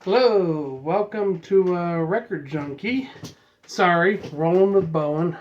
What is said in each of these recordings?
Hello, welcome to Record Junkie. Sorry, rolling with Bowen.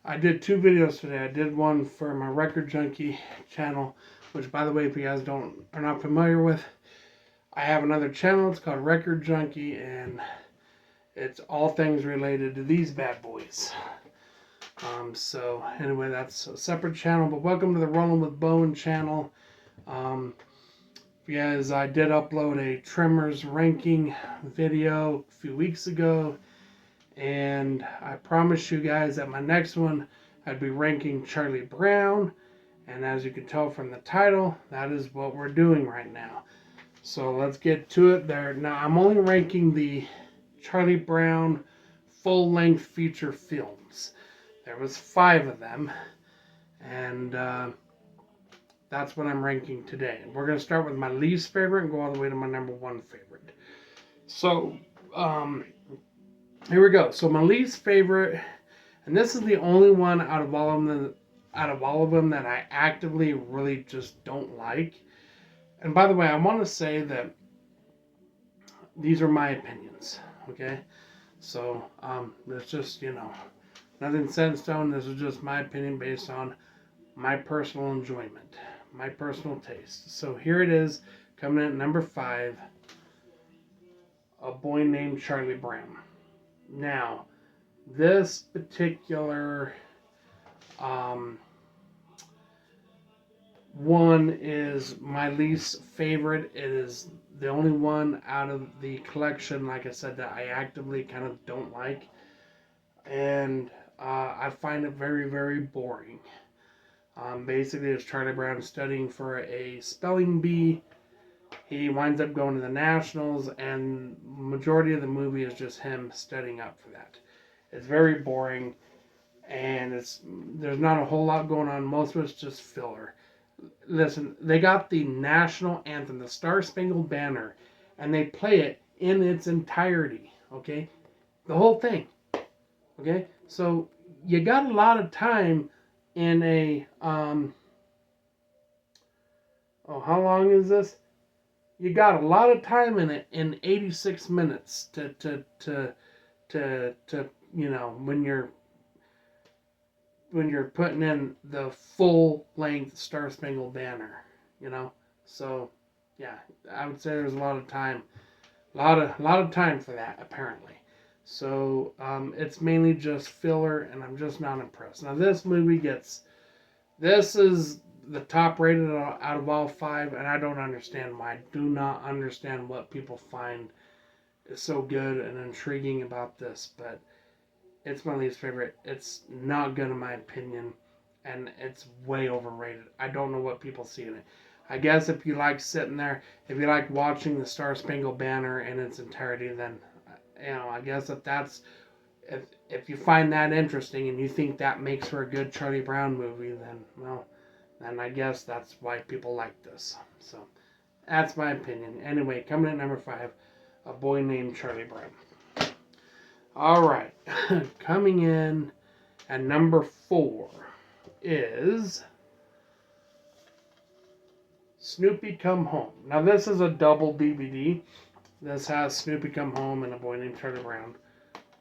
I did two videos today. I did one for my Record Junkie channel, which, by the way, if you guys are not familiar with, I have another channel. It's called Record Junkie, and it's all things related to these bad boys. So anyway, that's a separate channel. But welcome to the Rolling with Bowen channel. Because I did upload a trimmers ranking video a few weeks ago, and I promised you guys that my next one I'd be ranking Charlie Brown, and as you can tell from the title, that is what we're doing right now. So let's get to it there. Now I'm only ranking the Charlie Brown full-length feature films. There was 5 of them, and that's what I'm ranking today. We're going to start with my least favorite and go all the way to my number 1 favorite. So, here we go. So my least favorite, and this is the only one out of all of them that I actively really just don't like. And by the way, I want to say that these are my opinions, okay? So, it's just, nothing set in stone. This is just my opinion based on my personal enjoyment, my personal taste. So here it is, coming in at number 5, A Boy Named Charlie Brown. Now, this particular one is my least favorite. It is the only one out of the collection, like I said, that I actively kind of don't like. And I find it very, very boring. Basically, it's Charlie Brown studying for a spelling bee. He winds up going to the nationals, and majority of the movie is just him studying up for that. It's very boring, and there's not a whole lot going on. Most of it's just filler. Listen, they got the national anthem, the Star Spangled Banner, and they play it in its entirety. Okay, the whole thing. Okay, so you got a lot of time in a how long is this? You got a lot of time in it in 86 minutes to when you're putting in the full length Star Spangled Banner, So yeah, I would say there's a lot of time, a lot of time for that apparently. So it's mainly just filler, and I'm just not impressed. Now this is the top rated out of all 5, and I don't understand why. I do not understand what people find is so good and intriguing about this, but it's my least favorite. It's not good in my opinion, and it's way overrated. I don't know what people see in it. I guess if you like sitting there, if you like watching the Star Spangled Banner in its entirety, then I guess if you find that interesting and you think that makes for a good Charlie Brown movie, then I guess that's why people like this. So that's my opinion. Anyway, coming in at number 5, A Boy Named Charlie Brown. All right, coming in at number 4 is Snoopy Come Home. Now this is a double DVD. This has Snoopy Come Home and A Boy Named Charlie Brown.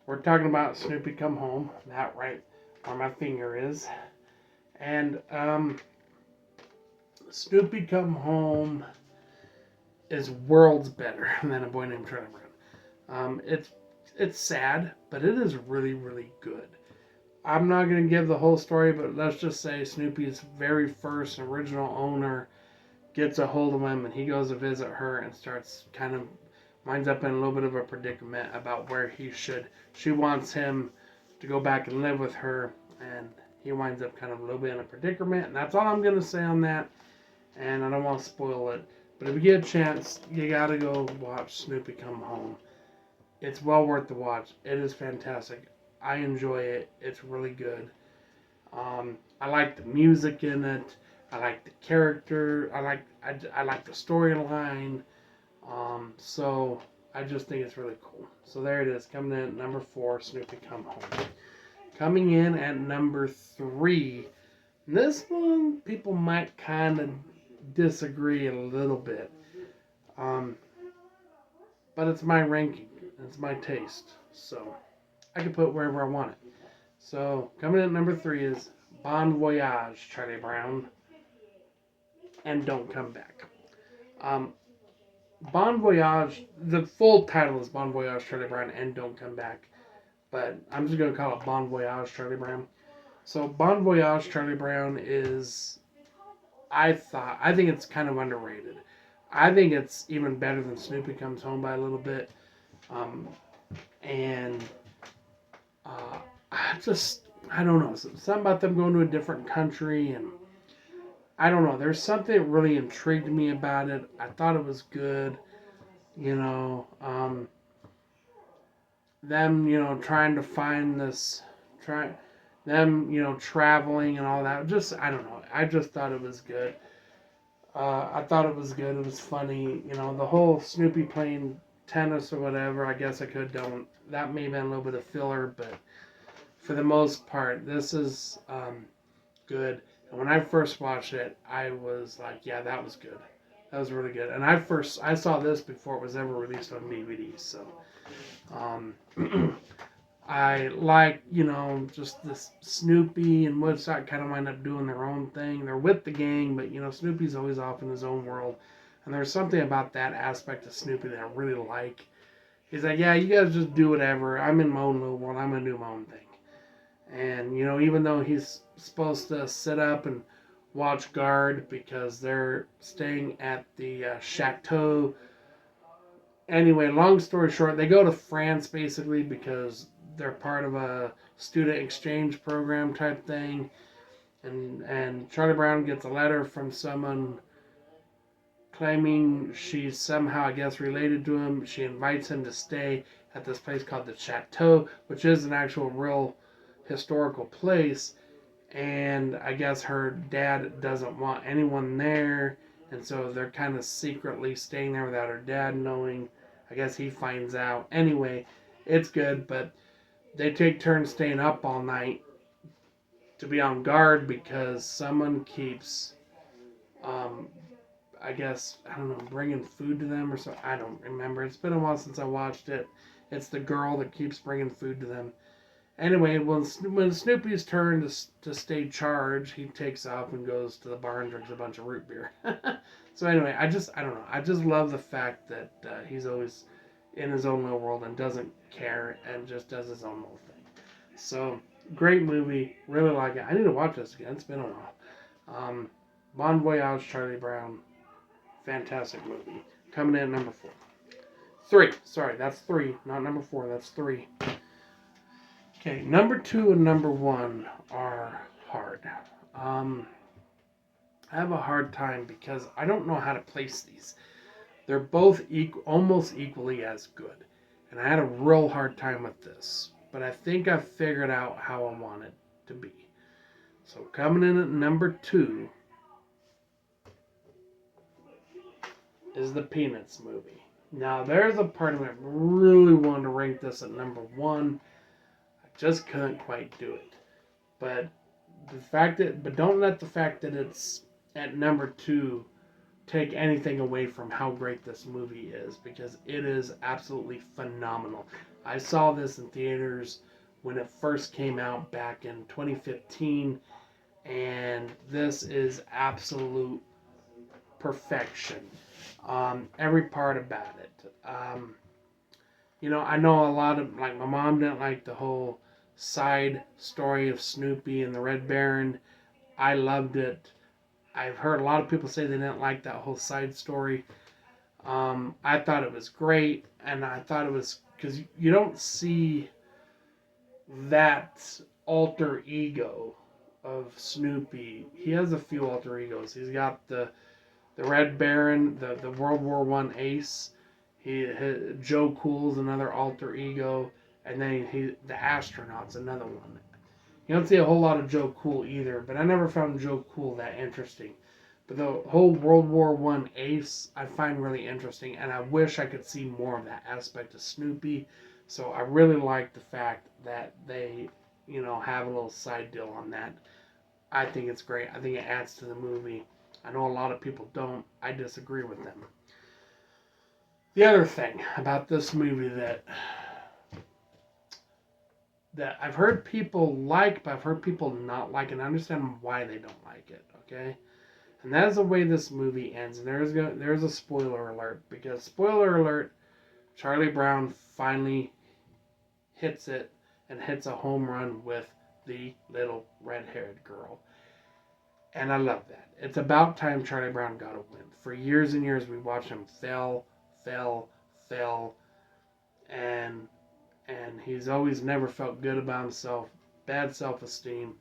We're talking about Snoopy Come Home, that right where my finger is. And Snoopy Come Home is worlds better than A Boy Named Charlie Brown. It's sad, but it is really, really good. I'm not going to give the whole story, but let's just say Snoopy's very first original owner gets a hold of him, and he goes to visit her and starts kind of winds up in a little bit of a predicament about where she wants him to go back and live with her, and he winds up kind of a little bit in a predicament, and that's all I'm going to say on that, and I don't want to spoil it, but if you get a chance, you got to go watch Snoopy Come Home. It's well worth the watch. It is fantastic. I enjoy it. It's really good. I like the music in it. I like the character. I like the storyline. So I just think it's really cool. So there it is, coming in at number 4, Snoopy Come Home. Coming in at number 3, this one people might kind of disagree a little bit. But but it's my ranking. It's my taste. So I can put it wherever I want it. So coming in at number 3 is Bon Voyage, Charlie Brown, and Don't Come Back. Um, Bon Voyage, the full title is Bon Voyage, Charlie Brown, and Don't Come Back. But I'm just going to call it Bon Voyage, Charlie Brown. So Bon Voyage, Charlie Brown is, I think it's kind of underrated. I think it's even better than Snoopy Comes Home by a little bit. Um, and I don't know. Something about them going to a different country, and I don't know. There's something that really intrigued me about it. I thought it was good. You know, them, trying to find them, traveling and all that. Just, I don't know. I just thought it was good. I thought it was good. It was funny. The whole Snoopy playing tennis or whatever. I guess I could have done that. May have been a little bit of filler, but for the most part, this is good. And when I first watched it, I was like, yeah, that was good. That was really good. And I saw this before it was ever released on DVD. So I like, just this Snoopy and Woodstock kind of wind up doing their own thing. They're with the gang, but, Snoopy's always off in his own world. And there's something about that aspect of Snoopy that I really like. He's like, yeah, you guys just do whatever. I'm in my own little world. I'm going to do my own thing. And, even though he's supposed to sit up and watch guard because they're staying at the chateau. Anyway, long story short, they go to France basically because they're part of a student exchange program type thing. And Charlie Brown gets a letter from someone claiming she's somehow, I guess, related to him. She invites him to stay at this place called the Chateau, which is an actual real historical place. And I guess her dad doesn't want anyone there. And so they're kind of secretly staying there without her dad knowing. I guess he finds out. Anyway, it's good, but they take turns staying up all night to be on guard because someone keeps, I guess, I don't know, bringing food to them or so. I don't remember. It's been a while since I watched it. It's the girl that keeps bringing food to them. Anyway, when Snoopy's turn to stay charged, he takes off and goes to the bar and drinks a bunch of root beer. So anyway, I don't know. I just love the fact that he's always in his own little world and doesn't care and just does his own little thing. So, great movie. Really like it. I need to watch this again. It's been a while. Bon Voyage, Charlie Brown. Fantastic movie. Coming in at number 4. 3. Sorry, that's 3. Not number 4. That's 3. Okay, number 2 and number 1 are hard. I have a hard time because I don't know how to place these. They're both almost equally as good. And I had a real hard time with this. But I think I figured out how I want it to be. So coming in at number 2 is the Peanuts movie. Now there's a part of me that really wanted to rank this at number 1. I just couldn't quite do it. But don't let the fact that it's at number 2 take anything away from how great this movie is, because it is absolutely phenomenal. I saw this in theaters when it first came out back in 2015, and this is absolute perfection. Every part about it. I know a lot of, like, my mom didn't like the whole side story of Snoopy and the Red Baron. I loved it. I've heard a lot of people say they didn't like that whole side story. I thought it was great, and I thought it was, because you don't see that alter ego of Snoopy. He has a few alter egos. He's got the Red Baron, the World War I ace. Joe Cool's another alter ego, and then the astronaut's another one. You don't see a whole lot of Joe Cool either, but I never found Joe Cool that interesting. But the whole World War I ace I find really interesting, and I wish I could see more of that aspect of Snoopy. So I really like the fact that they, have a little side deal on that. I think it's great. I think it adds to the movie. I know a lot of people don't. I disagree with them. The other thing about this movie that I've heard people like, but I've heard people not like, and I understand why they don't like it. Okay, and that is the way this movie ends. And there's a spoiler alert, because spoiler alert, Charlie Brown finally hits it and hits a home run with the little red-haired girl. And I love that. It's about time Charlie Brown got a win. For years and years, we watched him fail, fail, and he's always never felt good about himself, bad self-esteem,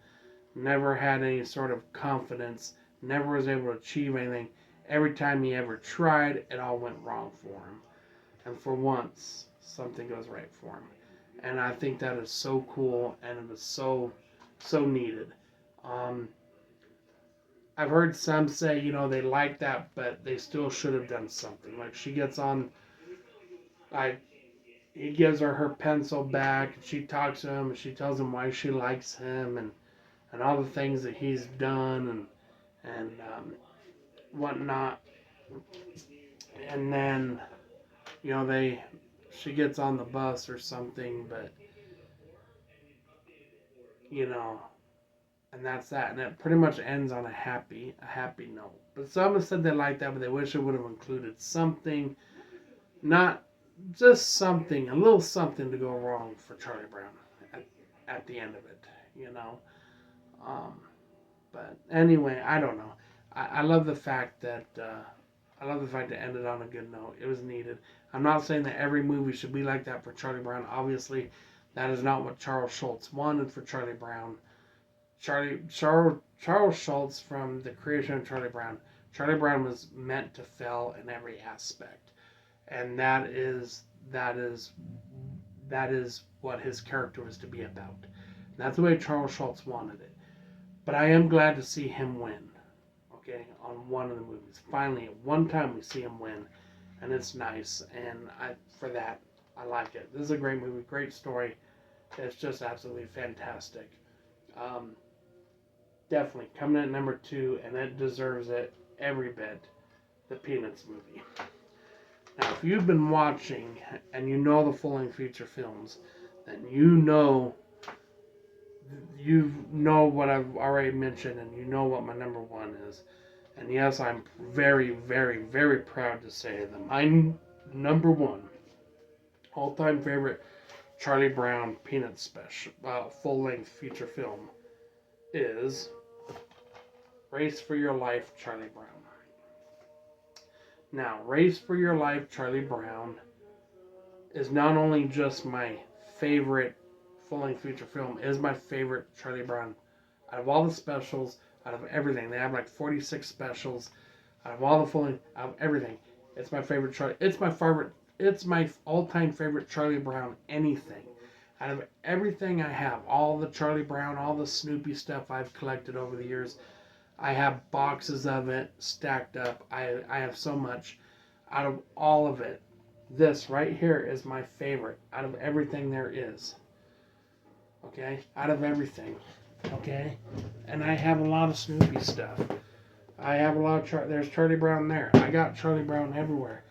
never had any sort of confidence, never was able to achieve anything. Every time he ever tried, it all went wrong for him. And for once, something goes right for him. And I think that is so cool, and it was so needed. Um, I've heard some say, they like that, but they still should have done something. Like, she gets on, like, he gives her pencil back, and she talks to him, and she tells him why she likes him, and all the things that he's done, and whatnot. And then, she gets on the bus or something, but, you know, and that's that. And it pretty much ends on a happy note. But some have said they like that, but they wish it would have included something, not just something, a little something to go wrong for Charlie Brown at the end of it, you know. Um, but anyway, I don't know. I love the fact that it ended on a good note. It was needed. I'm not saying that every movie should be like that for Charlie Brown. Obviously, that is not what Charles Schultz wanted for Charlie Brown. Charles Schultz, from the creation of Charlie Brown was meant to fail in every aspect, and that is what his character was to be about. And that's the way Charles Schultz wanted it. But I am glad to see him win. Okay, on one of the movies, finally, at one time we see him win, and it's nice. And for that, I like it. This is a great movie, great story. It's just absolutely fantastic. Um, Definitely coming in at number 2, and it deserves it every bit. The Peanuts movie. Now, if you've been watching and you know the full-length feature films, then you know what I've already mentioned, and you know what my number 1 is. And yes, I'm very, very, very proud to say that my number 1 all-time favorite Charlie Brown Peanuts special, full-length feature film is Race for Your Life, Charlie Brown. Now, Race for Your Life, Charlie Brown is not only just my favorite full-length feature film, it is my favorite Charlie Brown. Out of all the specials, out of everything, they have like 46 specials. Out of all the full-length, out of everything, it's my favorite Charlie. It's my all-time favorite Charlie Brown anything. Out of everything I have, all the Charlie Brown, all the Snoopy stuff I've collected over the years, I have boxes of it stacked up. I have so much. Out of all of it, this right here is my favorite out of everything there is. Okay? Out of everything. Okay? And I have a lot of Snoopy stuff. I have a lot of there's Charlie Brown there. I got Charlie Brown everywhere.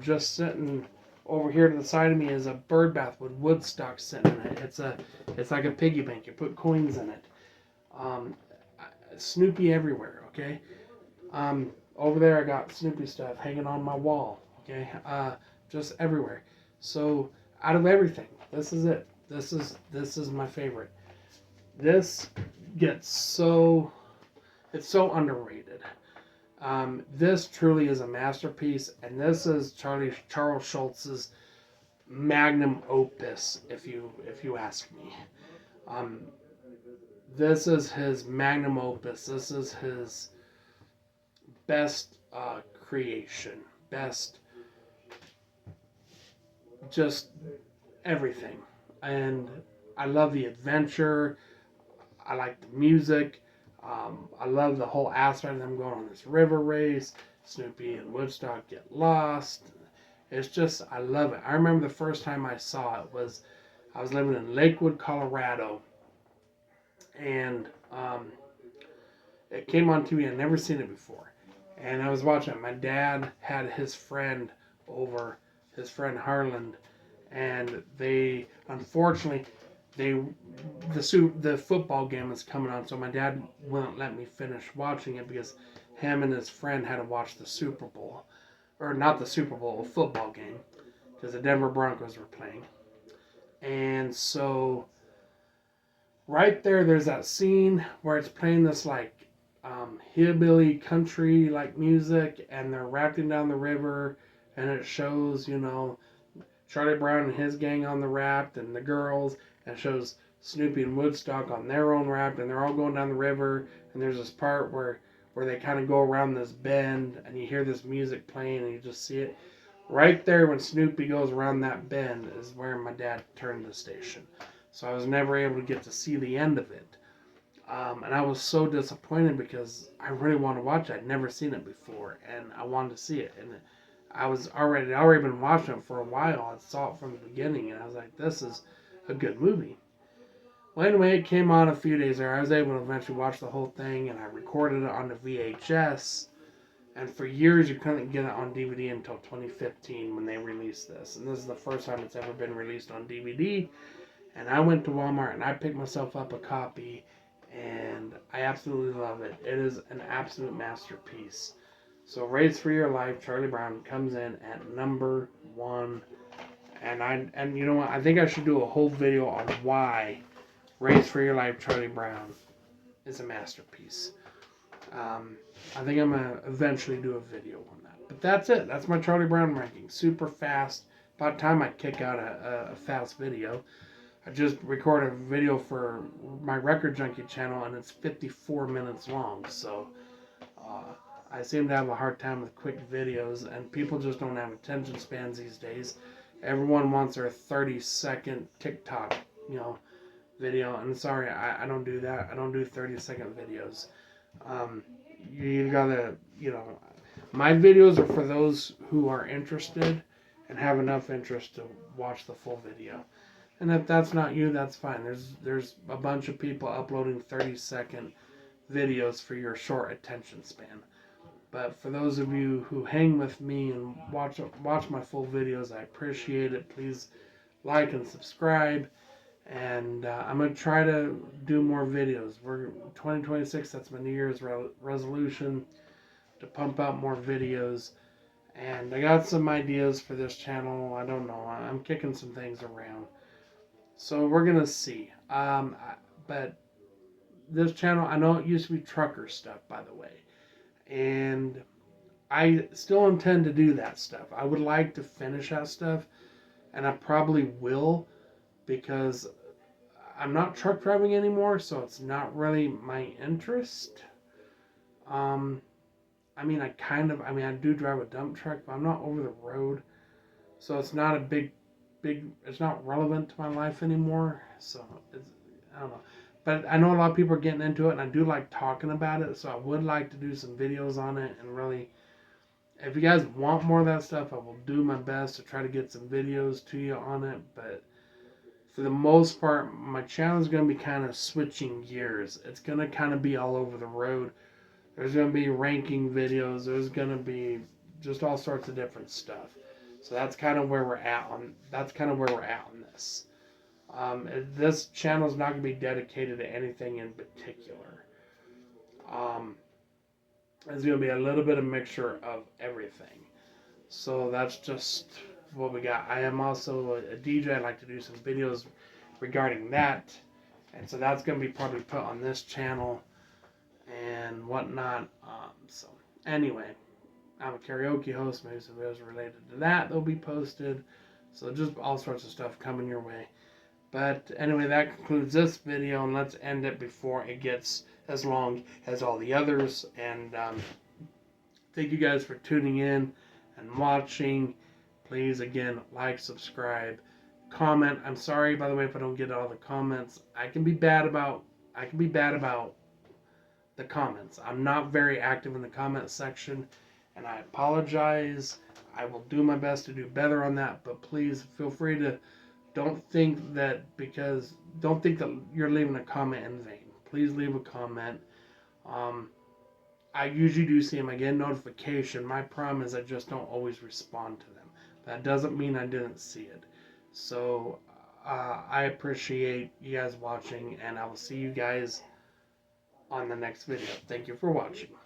Just sitting over here to the side of me is a bird bath with Woodstock sitting in it. It's like a piggy bank. You put coins in it. Snoopy everywhere. Okay. Over there I got Snoopy stuff hanging on my wall. Okay. Just everywhere. So out of everything, this is it. This is my favorite. This gets it's so underrated. This truly is a masterpiece, and this is Charles Schultz's magnum opus, if you ask me. Um, this is his magnum opus. This is his best creation, best, just everything. And I love the adventure. I like the music. I love the whole aspect of them going on this river race. Snoopy and Woodstock get lost. It's just, I love it. I remember the first time I saw it was, I was living in Lakewood, Colorado, and it came on TV. I'd never seen it before. And I was watching it. My dad had his friend over his friend Harland, and they unfortunately they the football game was coming on, so my dad wouldn't let me finish watching it because him and his friend had to watch the Super Bowl, or not the Super Bowl, a football game, because the Denver Broncos were playing. And so right there's that scene where it's playing this like hillbilly country like music, and they're rafting down the river, and it shows, Charlie Brown and his gang on the raft and the girls, and it shows Snoopy and Woodstock on their own raft, and they're all going down the river, and there's this part where they kind of go around this bend, and you hear this music playing, and you just see it. Right there when Snoopy goes around that bend is where my dad turned the station. So I was never able to get to see the end of it. And I was so disappointed because I really wanted to watch it. I'd never seen it before, and I wanted to see it. And I was already been watching it for a while. I saw it from the beginning, and I was like, this is a good movie. Well, anyway, it came on a few days later. I was able to eventually watch the whole thing, and I recorded it on the VHS. And for years, you couldn't get it on DVD until 2015 when they released this. And this is the first time it's ever been released on DVD. And I went to Walmart and I picked myself up a copy, and I absolutely love it. It is an absolute masterpiece. So Race for Your Life, Charlie Brown comes in at number 1. And you know what? I think I should do a whole video on why Race for Your Life, Charlie Brown is a masterpiece. I think I'm going to eventually do a video on that. But that's it. That's my Charlie Brown ranking. Super fast. About time I kick out a fast video. I just recorded a video for my Record Junkie channel, and it's 54 minutes long. So I seem to have a hard time with quick videos, and people just don't have attention spans these days. Everyone wants their 30-second TikTok, video. And sorry, I don't do that. I don't do 30-second videos. You gotta, my videos are for those who are interested and have enough interest to watch the full video. And if that's not you, that's fine. There's a bunch of people uploading 30-second videos for your short attention span. But for those of you who hang with me and watch my full videos, I appreciate it. Please like and subscribe. And I'm going to try to do more videos. We're 2026, that's my New Year's resolution, to pump out more videos. And I got some ideas for this channel. I don't know. I'm kicking some things around. So we're going to see. But this channel, I know it used to be trucker stuff, by the way. And I still intend to do that stuff. I would like to finish that stuff. And I probably will, because I'm not truck driving anymore, so it's not really my interest. I do drive a dump truck, but I'm not over the road, so it's not a big, it's not relevant to my life anymore. So I don't know, but I know a lot of people are getting into it, and I do like talking about it. So I would like to do some videos on it, and really, if you guys want more of that stuff, I will do my best to try to get some videos to you on it. But for the most part, my channel is going to be kind of switching gears. It's going to kind of be all over the road. There's going to be ranking videos. There's going to be just all sorts of different stuff. So that's kind of where we're at on. That's kind of where we're at on this. This channel is not going to be dedicated to anything in particular. It's going to be a little bit of mixture of everything. So that's just what we got. I am also a DJ. I like to do some videos regarding that, and so that's going to be probably put on this channel and whatnot. So anyway, I'm a karaoke host. Maybe some videos related to that will be posted. So just all sorts of stuff coming your way. But anyway, that concludes this video, and let's end it before it gets as long as all the others. And thank you guys for tuning in and watching. Please, again, like, subscribe, comment. I'm sorry, by the way, if I don't get all the comments. I can be bad about the comments. I'm not very active in the comment section, and I apologize. I will do my best to do better on that, but please feel free to don't think that you're leaving a comment in vain. Please leave a comment. I usually do see them. I get a notification. My problem is I just don't always respond to them. That doesn't mean I didn't see it. So I appreciate you guys watching, and I will see you guys on the next video. Thank you for watching.